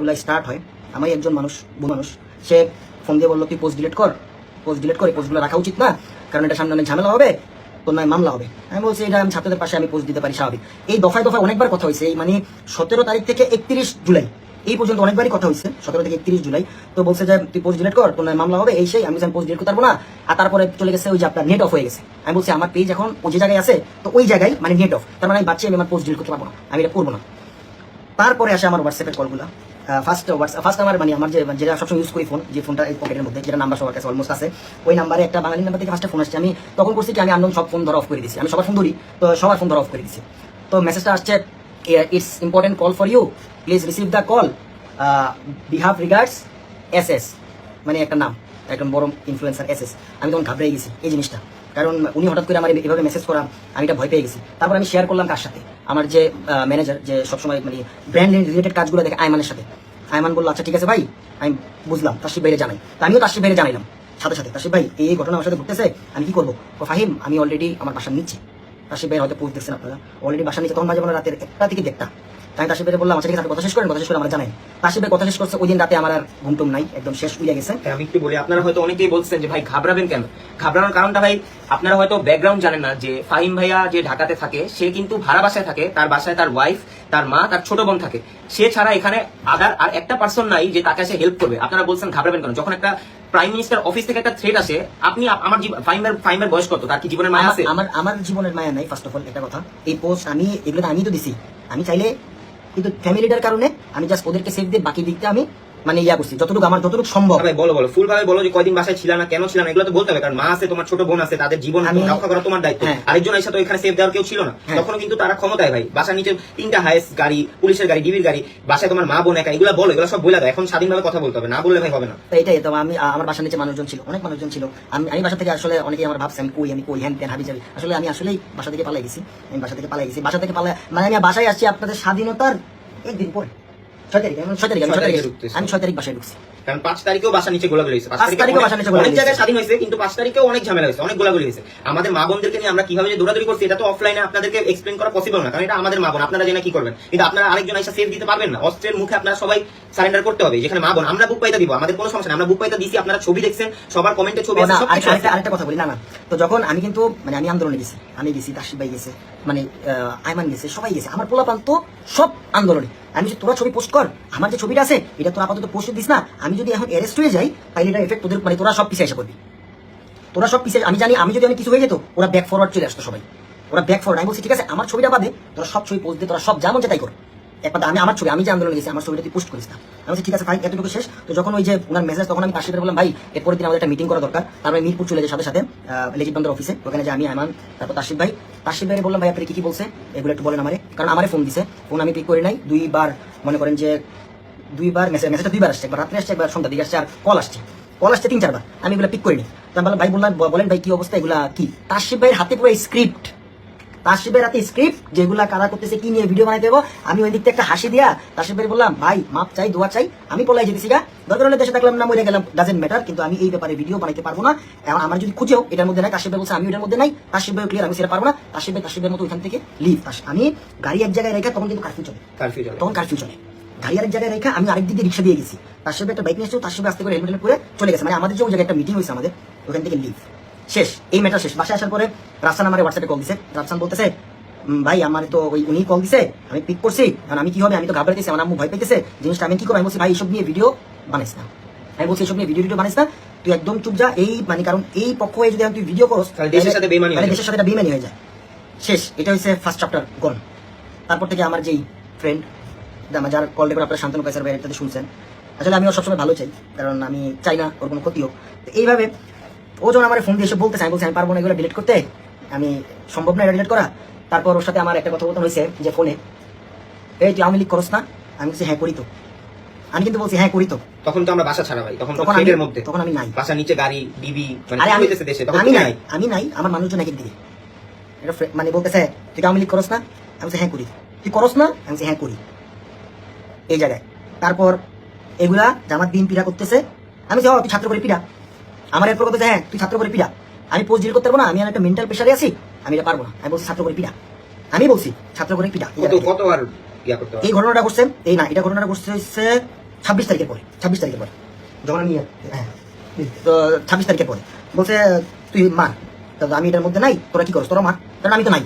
গুলা স্টার্ট হয়, আমি একজন মানুষ মানুষ সে ফোন দিয়ে বললো তুই পোস্ট ডিলিট কর, পোস্ট ডিলিট করে পোস্টগুলো রাখা উচিত না, কারণ এটা সামনে অনেক ঝামেলা হবে, তোর নয় মামলা হবে। আমি বলছি এটা আমি ছাত্রদের পাশে আমি পোস্ট দিতে পারি, স্বাভাবিক। এই দফায় দফায় অনেকবার কথা হয়েছে, এই মানে 17 তারিখ থেকে 31 জুলাই এই পর্যন্ত অনেকবারই কথা হয়েছে, 17 থেকে 31 জুলাই। তো বলছে যে তুই পোস্ট ডিলিট কর, তোর নয় মামলা হবে, এই সেই। আমি পোস্ট ডিলিট করতে পারবো না। আর তারপরে চলে গেছে ওই যে আপনার নেট অফ হয়ে গেছে। আমি বলছি আমার পেজ এখন ওই যে জায়গায় আছে, তো ওই জায়গায় মানে নেট অফ, তার মানে আমি বাচ্চা আমি আমার পোস্ট ডিলিট করতে পারবো না, আমি এটা করবো না। তারপরে আসে আমার হোয়াটসঅ্যাপের কলগুলো। ফার্স্ট আমার মানে আমার যেটা সবসময় ইউজ করি ফোন, যে ফোনটা এই পকেটের মধ্যে, যেটা নাম্বার সবার কাছে অলমোস্ট আছে, ওই নাম্বারে একটা বাঙালি নাম্বার থেকে ফার্স্টে ফোন আসছে। আমি তখন করছি কি আমি আননোন সব ফোন ধরা অফ করে দিচ্ছি, আমি সবার ফোন ধরি, তো সবার ফোন ধরা অফ করে দিচ্ছি। তো মেসেজটা আসছে, it's important call for you, please receive the call, behave regards SS, মানে একটা নাম, একদম বড় ইনফ্লুয়েন্সার SS। আমি তখন ঘাবড়ে গেছি এই জিনিসটা, কারণ উনি হঠাৎ করে আমার এভাবে মেসেজ করা, আমি এটা ভয় পেয়ে গেছি। তারপর আমি শেয়ার করলাম কার সাথে, আমার যে ম্যানেজার, যে সবসময় মানে ব্র্যান্ড রিলেটেড কাজগুলো দেখে, আয়মানের সাথে। আয়মান বললো আচ্ছা ঠিক আছে ভাই, আমি বুঝলাম, তাসরিফ ভাইরে জানাই। তো আমিও তাসরিফ ভাইরে জানাইলাম সাথে সাথে, তাসরিফ ভাই এই ঘটনা আমার সাথে ঘটতেছে, আমি কি করবো? ফাহিম আমি অলরেডি আমার বাসার নিচ্ছি, তাসরিফ ভাই হয়তো পোস্ট দেখছেন আপনারা, অলরেডি বাসার নিচে, তখন বাজে মানে রাতের 1টা থেকে 1টা। আমি তাসরিফ ভাইরে বললাম আচ্ছা ঠিক আছে কথা শেষ করেন, কথা শেষ করে আমার জানাই। তাসরিফ ভাই কথা শেষ করছে, ওই দিন রাতে আমার আর ঘুমটুম নাই, একদম শেষ উইয়া গেছে। আমি একটু বলি, আপনারা হয়তো অনেকেই বলছেন যে ভাই ঘাবড়াবেন কেন। ঘাবড়ানোর কারণটা ভাই, আপনারা হয়তো ব্যাকগ্রাউন্ড জানেন না যে ফাহিম ভাইয়া যে ঢাকাতে থাকে, সে কিন্তু ভাড়া বাসায় থাকে, তার বাসায় তার ওয়াইফ, তার মা, তার ছোট বোন থাকে। সে ছাড়া এখানে আদার আর একটা পার্সন নাই যে তাকে এসে হেল্প করবে। আপনারা বলছেন ঘাবড়াবেন কেন, যখন একটা প্রাইম মিনিস্টার অফিস থেকে একটা থ্রেট আসে, আপনি আমার ফাহিমের বয়স কত, তার কি জীবনের মায়া আছে? আমার জীবনের মায়া নাই। ফার্স্ট অফ অল একটা কথা, এই পোস্ট আমি এগুলো আমি তো দিছি, আমি চাইলে কিন্তু ফ্যামিলিটার কারণে আমি জাস্ট ওদেরকে সেভ দিয়ে বাকি দিকটা আমি মানে ইয়া করছি যতটুকু আমার যতটুকু সম্ভব। ভাই বলো ফুল ভাবে বলো যে কয়দিন বাসায় ছিল না, কেন ছিল না, এগুলো তো বলতে হবে, কারণ মা আছে, তোমার ছোট বোন আছে, তাদের জীবন রক্ষা করা তোমার দায়িত্ব। আরেকজন এসে তো এখানে সেভ দেওয়ার কেউ ছিল না, তখনও কিন্তু তারা ক্ষমতায় ভাই, বাসার নিচে 3টা হাইস্ট গাড়ি, পুলিশের গাড়ি, ডিবির গাড়ি, বাসায় তোমার মা বোন একা, এগুলো বলো, এগুলো সব বলে দাও। এখন স্বাধীনভাবে কথা বলতে হবে, না বললে ভাই হবে না। তো এটাই তো, আমি আমার বাসার নিচে মানুষজন ছিল, অনেক মানুষজন ছিল। আমি বাসা থেকে আসলে অনেকেই আমার ভাবছে আমি কই হ্যান ত্যান হাবি যাবি, আসলে আমি আসলেই বাসা থেকে পালাই গেছি। আমি বাসা থেকে পালাই গেছি, বাসা থেকে পালাই মানে আমি বাসায় আসছি আপনাদের স্বাধীনতার একদিন পরে, 6 তারিখ। আমি 6 তারিখ বাসায় ঢুকছি, কারণ 5 তারিখেও বাসা নিচে গোলাগুলি হয়েছে, 5 তারিখেও বাসা নিচে অনেক জায়গায় স্বাধীন হয়েছে, কিন্তু 5 তারিখেও অনেক ঝামেলা হয়েছে, অনেক গোলাগুলি হয়েছে। আমাদের মা বোনদেরকে নিয়ে আমরা কিভাবে যে দৌড়াদৌড়ি করছি, এটা তো অফলাইনে আপনাদেরকে এক্সপ্লেন করা পসিবল না, কারণ এটা আমাদের মা বোন, আপনারা জেনে কি করবেন? কিন্তু আপনারা আরেকজন এসে সেভ দিতে পারবেন না, অস্ত্রের মুখে আপনারা সবাই সারেন্ডার করতে হবে। যেখানে মা বোন, আমরা বুক পাইতে দিব, আমাদের কোনো সমস্যা নেই, আমরা বুক পাইতে দিছি, আপনারা ছবি দেখছেন, সবার কমেন্টে ছবি আছে, সব কিছু আছে। আরেকটা কথা বলি, না তো যখন আমি কিন্তু মানে আমি আন্দোলনে গেছি, আমি গেছি, তাসরিফ ভাই গেছে, মানে আয়মান গেছে, সবাই গেছে, আমার পোলাপান তো সব আন্দোলনে। আমি তোরা ছবি পোস্ট কর, আমার যে ছবিটা আছে এটা তোরা আপাতত পোস্ট দিস না, আমি যদি এখন অ্যারেস্ট হয়ে যাই তাহলে এটা এফেক্ট তোদের, মানে তোরা সব পিছিয়ে এসে করবি, তোরা সব পিছিয়ে। আমি জানি আমি যদি কিছু হয়ে যেত, ওরা ব্যাক ফরওয়ার্ড চলে আসতো, সবাই ওরা ব্যাক ফরওয়ার্ড। আমি বলছি ঠিক আছে আমার ছবিটা বাদে তোরা সব ছবি পোস্ট দিয়ে, তোরা সব যেমন যে তাই কর, একবার আমি আমার ছবি, আমি যে আন্দোলনে গেছি আমার ছবিটা তুই পোস্ট করিস না। আমি বলছি ঠিক আছে ভাই, এতটুকু শেষ। তো যখন ওই যে ওনার মেসেজ, তখন আমি তাসরিফের বললাম ভাই এরপরের দিন আমাদের একটা মিটিং করা দরকার। তারপরে মিরপুর চলে যায় সাথে সাথে লেজিট বন্দর অফিসে, ওখানে যে আমি আয়মান, তারপর তাসরিফ ভাই বললাম ভাই আপনি কি বলছে এগুলো একটু বলেন আমারে, কারণ আমারে ফোন দিছে, ফোন আমি পিক করি নাই, 2বার মনে করেন যে 2বার মেসেজটা 2বার আসছে, একবার রাত্রে আসছে, একবার সন্ধ্যা দিকে আসছে, আর কল আসছে 3-4বার, আমি এগুলো পিক করিনি। তো আমি বললাম ভাই বলেন ভাই কি অবস্থা, এগুলা কি? তাসরিফ ভাইয়ের হাতে পুরো স্ক্রিপ্ট, তাসরিফ ভাইয়ের হাতে স্ক্রিপ্ট, যেগুলা কারা করতেছে, কি নিয়ে ভিডিও বানাইতে দেবো। আমি ওই দিক থেকে একটা হাসি দিয়া তাসরিফ ভাই বললাম ভাই মাপ চাই, দোয়া চাই, আমি পলাই যেতেছি গা, দরকার হলে দেশে থাকলাম না মরে গেলাম, ডাজেন্ট ম্যাটার, কিন্তু আমি এই ব্যাপারে ভিডিও বানাইতে পারবো না। এখন আমার যদি খুঁজেও এটার মধ্যে নাই, তাসরিফ ভাই বলছে আমি এটার মধ্যে নাই, তাসরিফ ভাই ক্লিয়ার, আমি সেটা পারবো না। তাসরিফের মতো ওইখান থেকে লিভ। আমি গাড়ি এক জায়গায় রেখে, তখন কিন্তু কারফিউ চলে, তখন কারফিউ চলে, গাড়ি আরেক জায়গায় রেখে আমি আরেক দিক দিয়ে রিক্সা দিয়ে গেছি। তাসরিফ একটা বাইক নিয়ে এসেছে, তাসরিফ আস্তে করে হেলমেট করে চলে গেছে, মানে আমাদের যে ওই জায়গায় একটা মিটিং হয়েছে আমাদের, ওখান থেকে লিভ শেষ, এই ম্যাটার শেষ। বাসায় আসার পরে রাফসান আমার হোয়াটসঅ্যাপে কল দিছে, রাফসান বলতেছে ভাই আমার তো ওই উনি কল দিছে, আমি পিক করছি, কারণ আমি কি হবে, আমি তো ঘাবড়াইতেছি, আমার আম্মু ভয় পেতেছে জিনিসটা, আমি কি করবো? আমি বলছি ভাই এইসব নিয়ে ভিডিও বানাইস না, আমি বলছি এইসব নিয়ে ভিডিও বানাইস না, তুই একদম চুপ যা। এই মানে কারণ এই পক্ষ হয়ে যদি তুই ভিডিও করস, দেশের সাথে বেইমানি হয়ে যায়, শেষ। এটা হচ্ছে ফার্স্ট চ্যাপ্টার গন। তারপর থেকে আমার যেই ফ্রেন্ড, যার কল রেকর্ড আপনারা শান্তনু কাইসার ভাই একটাতে শুনছেন, আসলে আমি ওর সবসময় ভালো চাই, কারণ আমি চাই না ওর কোনো ক্ষতি হোক। তো এইভাবে ও যখন আমার ফোন দিয়ে এসে বলতেছে, আমি বলছি আমি পারবো না এগুলো ডিলিট করতে, আমি সম্ভব না এটা ডিলিট করা। তারপর ওর সাথে আমার একটা কথোপকথন হয়েছে যে ফোনে, এই তুই আওয়ামী লীগ করস না? আমি বলছি হ্যাঁ করি তো, আমি কিন্তু বলছি হ্যাঁ করি তো। তখন তো আমরা বাসা ছাড়া ভাই, তখন আমি নাই, বাসা নিচে গাড়ি, ডিবি, মানে দেশে আমি নাই, আমার মানুষজন এক দিকে এটা মানে বলতেছে তুই আওয়ামী লীগ করস না? আমি বলছি হ্যাঁ করি। তুই করস না? আমি বলছি হ্যাঁ করি, এই জায়গায়। তারপর এগুলা জামাত বিএনপিরা করতেছে, আমি বলছি তুই ছাত্র করে পিড়া, আমার এরপর কথা হ্যাঁ তুই ছাত্র করে পিড়া, আমি পোস্ট ডিল করতে পারবো না, আমি একটা মেন্টাল প্রেশারে আছি, আমি এটা পারবো না। আমি বলছি ছাত্র করে পিড়া, আমি বলছি ছাত্র করে পিড়া। এই ঘটনাটা করছে, এই না, এটা ঘটনাটা করছে হচ্ছে 26 তারিখের পরে যখন আমি হ্যাঁ তো 26 তারিখের পরে বলছে তুই মার। তা আমি এটার মধ্যে নাই, তোরা কি করছ, তোরা মার। কারণ আমি তো নাই,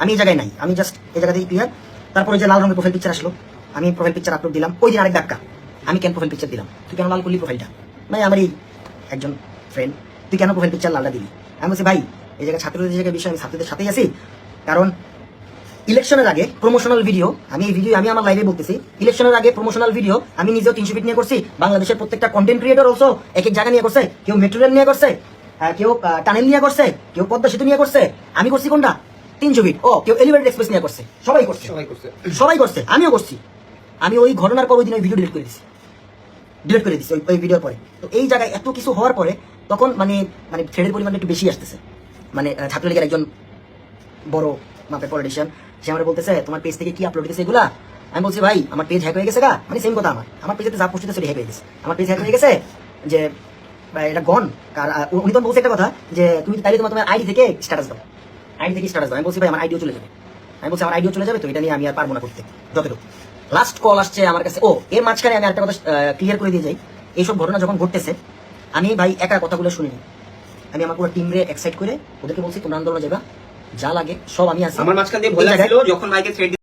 আমি এই জায়গায় নাই, আমি জাস্ট এই জায়গা থেকে ক্লিয়ার। তারপরে যে লাল রঙের প্রোফাইল পিকচার আসলো, আমি প্রোফাইল পিকচার আপলোড দিলাম। ওই দিন আরেক ধাক্কা, আমি কেন প্রোফাইল পিকচার দিলাম, তুই কেন লাল করলি প্রোফাইলটা, মানে আমার এই একজন ফ্রেন্ড, তুই কেন প্রোফাইল পিকচার লালটা দিলি। আমি বলছি ভাই এই জায়গায় ছাত্রদের জায়গায় বিষয়, আমি ছাত্রদের সাথেই আছি। কারণ ইলেকশনের আগে প্রমোশনাল ভিডিও, আমি এই ভিডিও আমি আমার লাইভে বলতেছি, ইলেকশনের আগে প্রমোশনাল ভিডিও আমি নিজেও 300 ফিট নিয়ে করছি। বাংলাদেশের প্রত্যেকটা কন্টেন্ট ক্রিয়েটর অলসো এক এক জায়গা নিয়ে করছে, কেউ মেট্রো রেল নিয়ে করছে, কেউ টানেল নিয়ে করছে, কেউ পদ্মা সেতু নিয়ে করছে। আমি করছি কোনটা, 300 ফিট। ও কেউ এলিভেটেড এক্সপ্রেস নিয়ে করছে, সবাই করছে, আমিও করছি। আমি ওই ঘটনার পর ওই দিন ওই ভিডিও ডিলিট করে দিছি ওই ভিডিওর পরে। তো এই জায়গায় এত কিছু হওয়ার পরে তখন মানে থ্রেডের পরিমাণটা একটু বেশি আসতেছে। মানে ছাত্রলীগের একজন বড় মাপের পলিটিশিয়ান, সে আমার বলতেছে তোমার পেজ থেকে কি আপলোড হয়েছে এগুলা। আমি বলছি ভাই আমার পেজ হ্যাক হয়ে গেছে গা, মানে সেম কথা, আমার পেজে যা পোস্ট হচ্ছে হ্যাক হয়ে গেছে, আমার পেজ হ্যাক হয়ে গেছে। যে এটা গন উনি তো বলছে একটা কথা যে তুমি তাইলে তোমার আইডি থেকে স্ট্যাটাস দাও, আমি বলছি ভাই আমার আইডিও চলে যাবে, তো এটা নিয়ে আমি আর পারবো না করতে। যতটুকু লাস্ট কল আসছে আমার কাছে। ও এর মাঝখানে আমি একটা কথা ক্লিয়ার করে দিয়ে যাই, এইসব ঘটনা যখন ঘটতেছে আমি ভাই একা কথাগুলো শুনিনি, আমি আমার পুরো টিম রে এক্সাইট করে ওদেরকে বলছি তোমরা আন্দোলনে যাবা, যা লাগে সব আমি আছি। আমার মাঝখান দিয়ে ভয় লাগছিল যখন ভাইকে থ্রেড